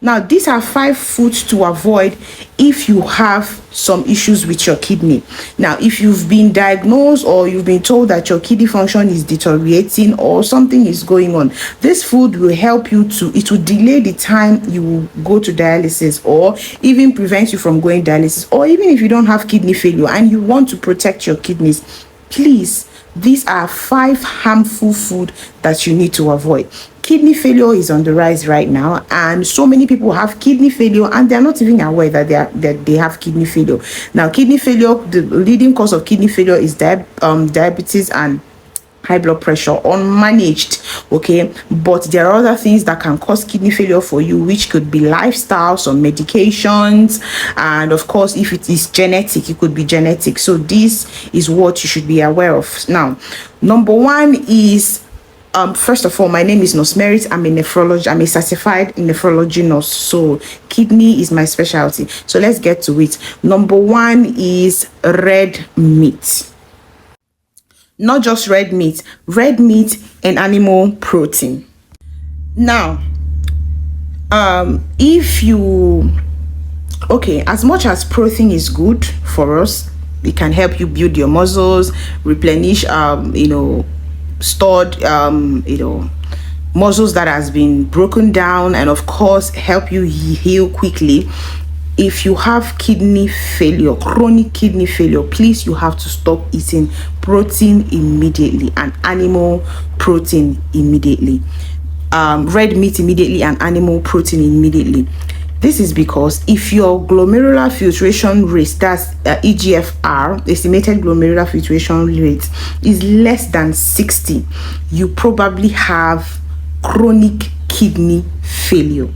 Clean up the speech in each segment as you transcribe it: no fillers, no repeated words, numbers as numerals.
Now, these are 5 foods to avoid if you have some issues with your kidney. Now, if you've been diagnosed or you've been told that your kidney function is deteriorating or something is going on, this food will help you it will delay the time you will go to dialysis, or even prevent you from going dialysis. Or even if you don't have kidney failure and you want to protect your kidneys, please, these are 5 harmful food that you need to avoid. Kidney failure is on the rise right now, and so many people have kidney failure and they're not even aware that they have kidney failure. Now, kidney failure, the leading cause of kidney failure is diabetes and high blood pressure unmanaged. Okay, but there are other things that can cause kidney failure for you, which could be lifestyle, some medications, and of course, if it is genetic, it could be genetic. So this is what you should be aware of. Now, number 1 is first of all, my name is Nurse Merit. I'm a nephrologist. I'm a certified nephrology nurse. So kidney is my specialty. So let's get to it. Number 1 is red meat. Not just red meat and animal protein. Now, as much as protein is good for us, it can help you build your muscles, replenish stored muscles that has been broken down, and of course help you heal quickly. If you have kidney failure, chronic kidney failure, please, you have to stop eating protein immediately and animal protein immediately. Red meat immediately and animal protein immediately. This is because if your glomerular filtration rate, that's EGFR, estimated glomerular filtration rate, is less than 60, you probably have chronic kidney failure.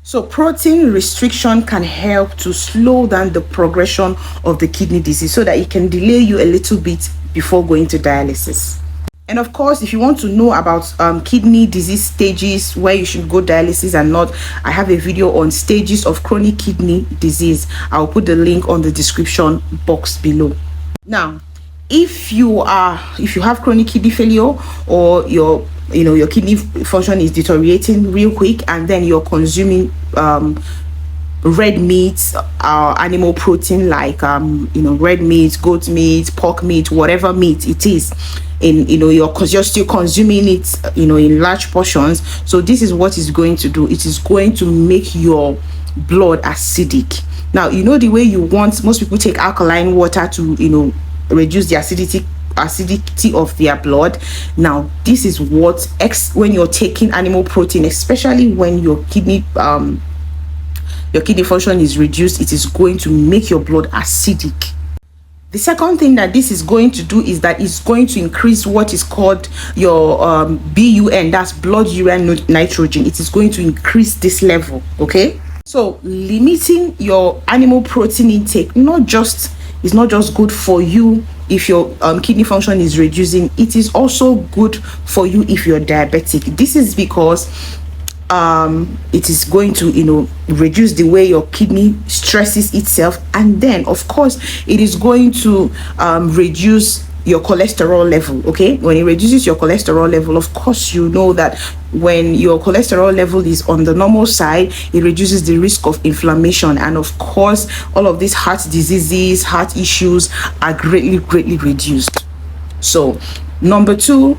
So protein restriction can help to slow down the progression of the kidney disease so that it can delay you a little bit before going to dialysis. And of course, if you want to know about kidney disease stages, where you should go dialysis and not, I have a video on stages of chronic kidney disease. I'll put the link on the description box below. Now, if you have chronic kidney failure, or your kidney function is deteriorating real quick, and then you're consuming red meat, animal protein like red meat, goat meat, pork meat, whatever meat it is, you're still consuming it in large portions. So this is what it's going to do. It is going to make your blood acidic. Now, the way you want, most people take alkaline water to reduce the acidity of their blood. Now, this is what when you're taking animal protein, especially when your kidney function is reduced, it is going to make your blood acidic. The second thing that this is going to do is that it's going to increase what is called your BUN, that's blood urea nitrogen. It is going to increase this level. Okay, so limiting your animal protein intake is not just good for you if your kidney function is reducing, it is also good for you if you're diabetic. This is because it is going to reduce the way your kidney stresses itself, and then of course it is going to reduce your cholesterol level. Okay, when it reduces your cholesterol level, of course you know that when your cholesterol level is on the normal side, it reduces the risk of inflammation, and of course all of these heart diseases, heart issues are greatly reduced. So number two,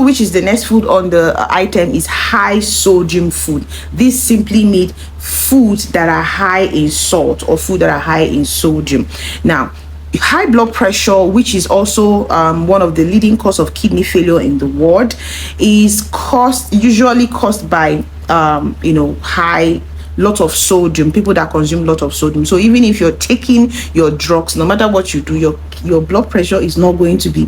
which is the next food on the item, is high sodium food. This simply means foods that are high in salt or food that are high in sodium. Now, high blood pressure, which is also one of the leading cause of kidney failure in the world, is usually caused by high lot of sodium, people that consume lot of sodium. So even if you're taking your drugs, no matter what you do, your blood pressure is not going to be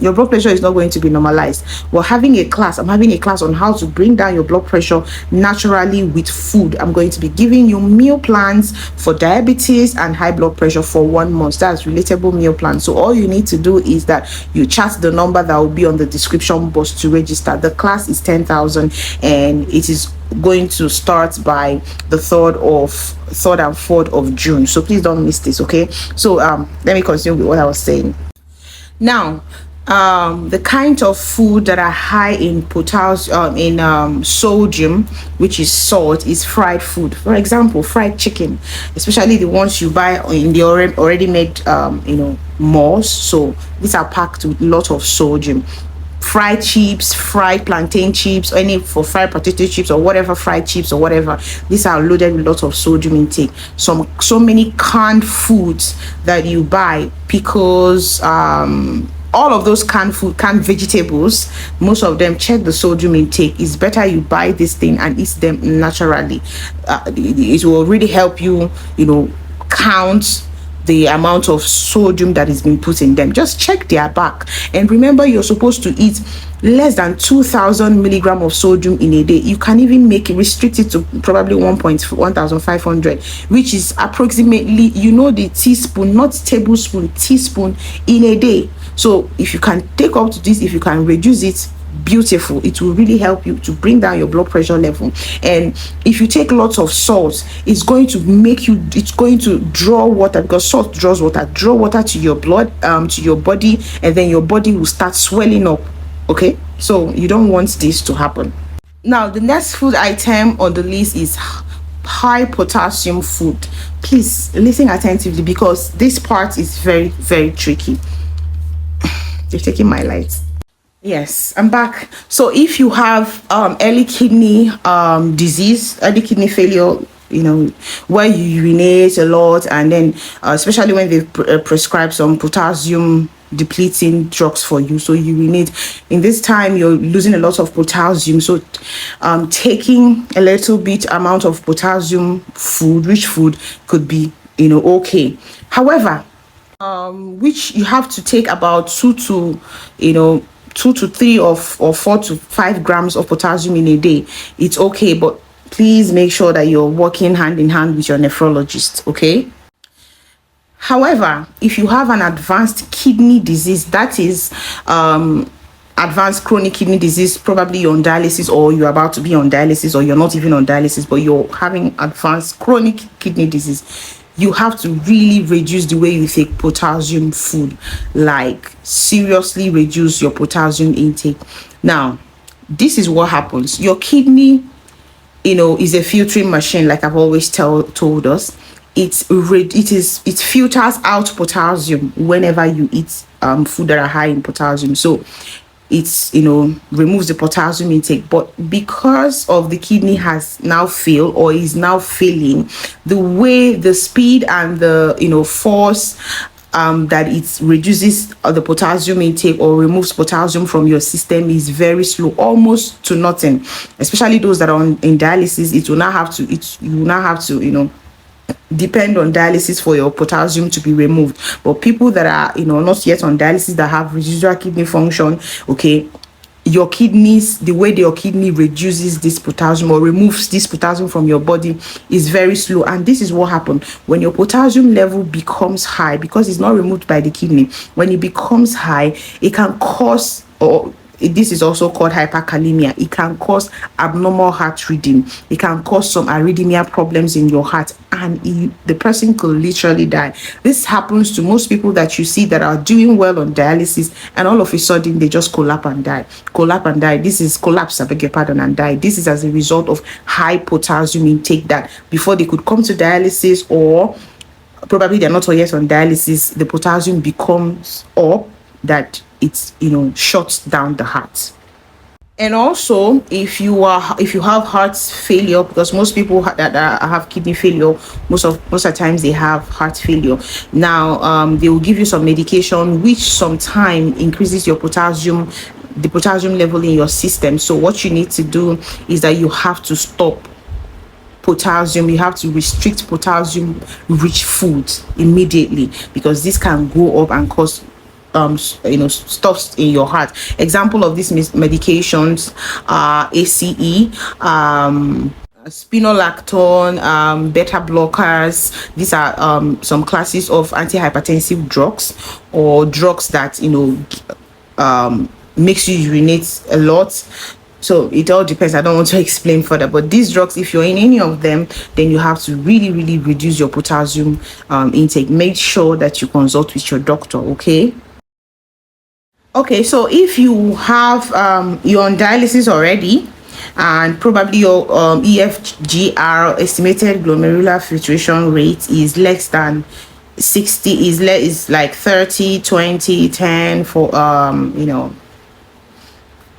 your blood pressure is not going to be normalized. I'm having a class on how to bring down your blood pressure naturally with food. I'm going to be giving you meal plans for diabetes and high blood pressure for 1 month. That's relatable meal plan. So all you need to do is that you chat the number that will be on the description box to register. The class is 10,000 and it is going to start by the 3rd and 4th of June. So please don't miss this. Okay, so let me continue with what I was saying. Now, The kinds of food that are high in potassium, in sodium, which is salt, is fried food. For example, fried chicken, especially the ones you buy in the already made malls. So these are packed with a lot of sodium. Fried chips, fried plantain chips, any for fried potato chips or whatever, fried chips or whatever, these are loaded with lots of sodium intake. So many canned foods that you buy, because all of those canned food, canned vegetables, most of them, check the sodium intake. It's better you buy this thing and eat them naturally. It will really help you, count the amount of sodium that is being put in them. Just check their back, and remember, you're supposed to eat less than 2,000 milligram of sodium in a day. You can even make it, restrict it to probably 1,500, which is approximately, the teaspoon, not tablespoon, teaspoon in a day. So if you can take up to this, if you can reduce it, beautiful. It will really help you to bring down your blood pressure level. And if you take lots of salt, it's going to draw water, because salt draws water to your blood, to your body, and then your body will start swelling up. Okay, so you don't want this to happen. Now, the next food item on the list is high potassium food. Please listen attentively, because this part is very, very tricky. You're taking my lights. Yes, I'm back. So if you have early kidney disease, early kidney failure, where you urinate a lot, and then especially when they prescribe some potassium depleting drugs for you, so you urinate in this time, you're losing a lot of potassium. So taking a little bit amount of potassium food, rich food, could be okay. However, which you have to take about 2 to 3 or 4 to 5 grams of potassium in a day. It's okay, but please make sure that you're working hand in hand with your nephrologist. Okay. However, if you have an advanced kidney disease, that is advanced chronic kidney disease, probably you're on dialysis, or you're about to be on dialysis, or you're not even on dialysis, but you're having advanced chronic kidney disease, you have to really reduce the way you take potassium food. Like, seriously reduce your potassium intake. Now, this is what happens. Your kidney, is a filtering machine, like I've always told us. It filters out potassium whenever you eat food that are high in potassium. So it's removes the potassium intake. But because of the kidney has now failed, or is now failing, the way, the speed, and the force that it reduces the potassium intake or removes potassium from your system is very slow, almost to nothing. Especially those that are in dialysis, you will now have to depend on dialysis for your potassium to be removed. But people that are not yet on dialysis, that have residual kidney function, okay, your kidneys, the way your kidney reduces this potassium or removes this potassium from your body is very slow. And this is what happens when your potassium level becomes high, because it's not removed by the kidney. When it becomes high, it can cause, or this is also called hyperkalemia. It can cause abnormal heart rhythm. It can cause some arrhythmia problems in your heart, and the person could literally die. This happens to most people that you see that are doing well on dialysis, and all of a sudden they just collapse and die. This is collapse, I beg your pardon, and die. This is as a result of high potassium intake, that before they could come to dialysis, or probably they're not yet on dialysis, the potassium becomes up, that it's shuts down the heart. And also, if you have heart failure, because most people that have kidney failure, most of the times they have heart failure. Now they will give you some medication which sometimes increases your potassium, the potassium level in your system. So what you need to do is that you have to stop potassium. You have to restrict potassium rich foods immediately, because this can go up and cause stuffs in your heart. Example of these medications are ACE, spironolactone, beta blockers. These are some classes of antihypertensive drugs, or drugs that makes you urinate a lot. So it all depends. I don't want to explain further, but these drugs, if you're in any of them, then you have to really reduce your potassium intake. Make sure that you consult with your doctor. Okay. Okay, so if you have you're on dialysis already, and probably your EFGR, estimated glomerular filtration rate, is less than 60, is like 30, 20, 10 for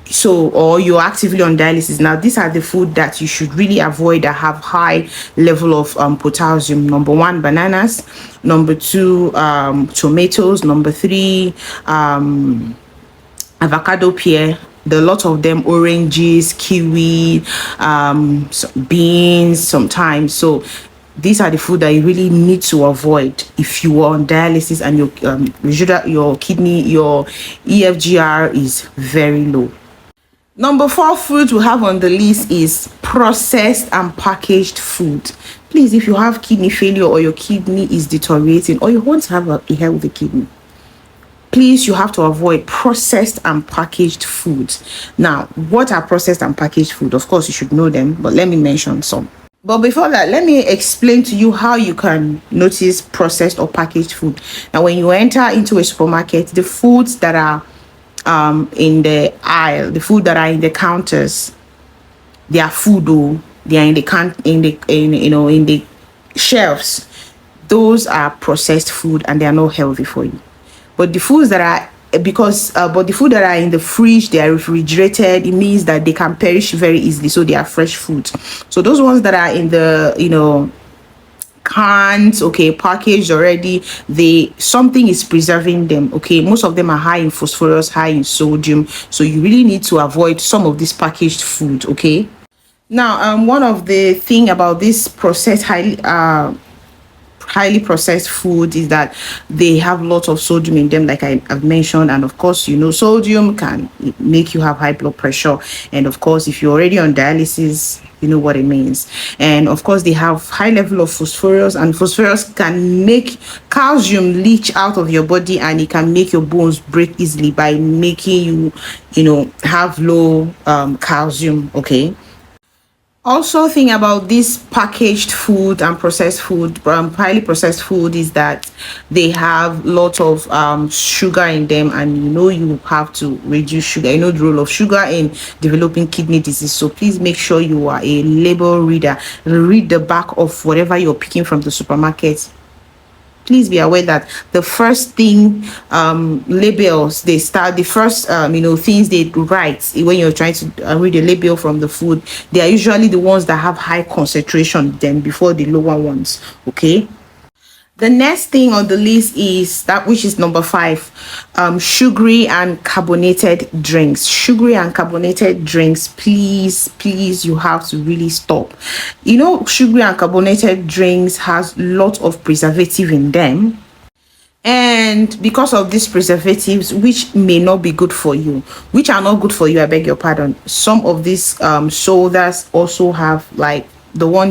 so, or you're actively on dialysis. Now these are the food that you should really avoid that have high level of potassium. Number one, bananas. Number two, tomatoes. Number three, avocado, pear, the lot of them, oranges, kiwi, beans sometimes. So these are the food that you really need to avoid if you are on dialysis and your kidney, your EFGR is very low. Number four food we have on the list is processed and packaged food. Please, if you have kidney failure or your kidney is deteriorating or you want to have a healthy kidney, please, you have to avoid processed and packaged foods. Now, what are processed and packaged food? Of course, you should know them, but let me mention some. But before that, let me explain to you how you can notice processed or packaged food. Now, when you enter into a supermarket, the foods that are in the aisle, the food that are in the counters, they are food, though they are in the shelves. Those are processed food and they are not healthy for you. But the foods that are but the food that are in the fridge, they are refrigerated. It means that they can perish very easily, so they are fresh foods. So those ones that are in the cans, okay, packaged already, something is preserving them. Okay, most of them are high in phosphorus, high in sodium, so you really need to avoid some of this packaged food. Okay, now one of the thing about this processed highly processed food is that they have lots of sodium in them, like I've mentioned. And of course, sodium can make you have high blood pressure, and of course, if you're already on dialysis, you know what it means. And of course, they have high level of phosphorus, and phosphorus can make calcium leach out of your body, and it can make your bones break easily by making you have low calcium. Okay, also thing about this packaged food and processed food, highly processed food, is that they have lots of sugar in them, and you have to reduce sugar. You know the role of sugar in developing kidney disease, so please make sure you are a label reader. Read the back of whatever you're picking from the supermarket. Please be aware that the first thing labels they start, the first things they write when you're trying to read a label from the food, they are usually the ones that have high concentration then before the lower ones. Okay, the next thing on the list is that, which is number five, sugary and carbonated drinks. Sugary and carbonated drinks, please, you have to really stop. Sugary and carbonated drinks has lots of preservative in them, and because of these preservatives, which may not be good for you, which are not good for you, I beg your pardon, some of these sodas also have, like the one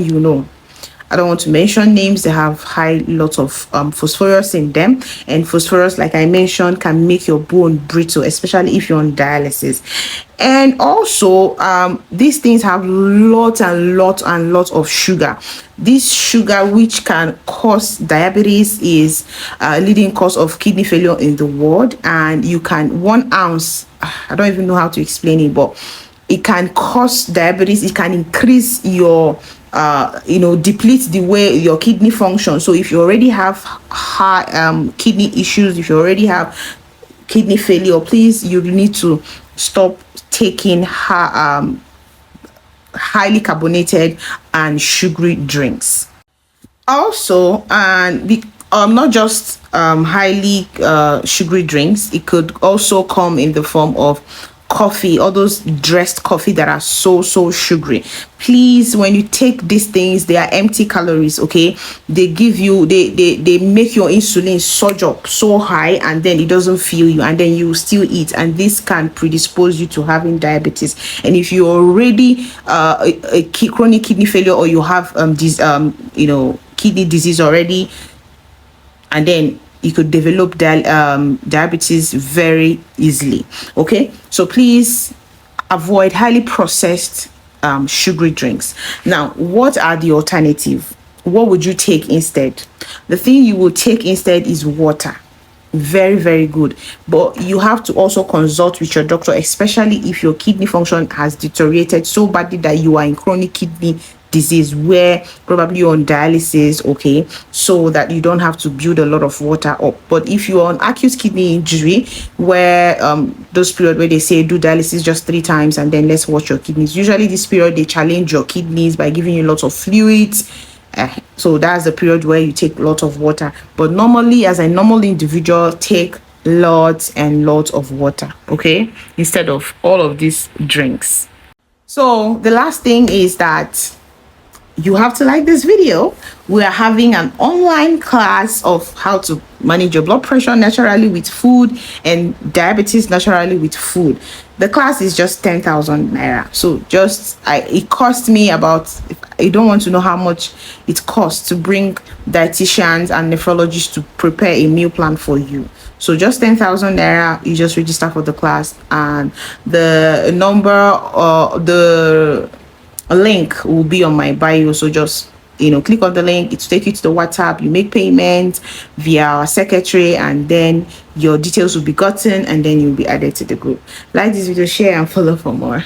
I don't want to mention names, they have high lots of phosphorus in them, and phosphorus, like I mentioned, can make your bone brittle, especially if you're on dialysis. And also these things have lots and lots of sugar. This sugar, which can cause diabetes, is a leading cause of kidney failure in the world. And you can 1 ounce, I don't even know how to explain it, but it can cause diabetes. It can increase your deplete the way your kidney functions. So if you already have high kidney issues, if you already have kidney failure, please, you need to stop taking highly carbonated and sugary drinks. Also, and not just highly sugary drinks, it could also come in the form of coffee, all those dressed coffee that are so sugary. Please, when you take these things, they are empty calories. Okay, they give you, they make your insulin surge up so high, and then it doesn't feel you, and then you still eat, and this can predispose you to having diabetes. And if you're already a chronic kidney failure, or you have kidney disease already, and then you could develop diabetes very easily. Okay, so please avoid highly processed sugary drinks. Now, what are the alternative? What would you take instead? The thing you will take instead is water. very, very good. But you have to also consult with your doctor, especially if your kidney function has deteriorated so badly that you are in chronic kidney disease, where probably you're on dialysis, okay, so that you don't have to build a lot of water up. But if you're on acute kidney injury, where those period where they say do dialysis just 3 times and then let's watch your kidneys, usually this period they challenge your kidneys by giving you lots of fluids. So that's the period where you take a lot of water. But normally, as a normal individual, take lots and lots of water, okay, instead of all of these drinks. So the last thing is that you have to like this video. We are having an online class of how to manage your blood pressure naturally with food and diabetes naturally with food. The class is just 10,000 naira. So it cost me about, I don't want to know how much it costs to bring dietitians and nephrologists to prepare a meal plan for you. So just 10,000 naira, you just register for the class, and the number or the link will be on my bio. So just click on the link, it will take you to the WhatsApp. You make payment via our secretary, and then your details will be gotten, and then you'll be added to the group. Like this video, share and follow for more.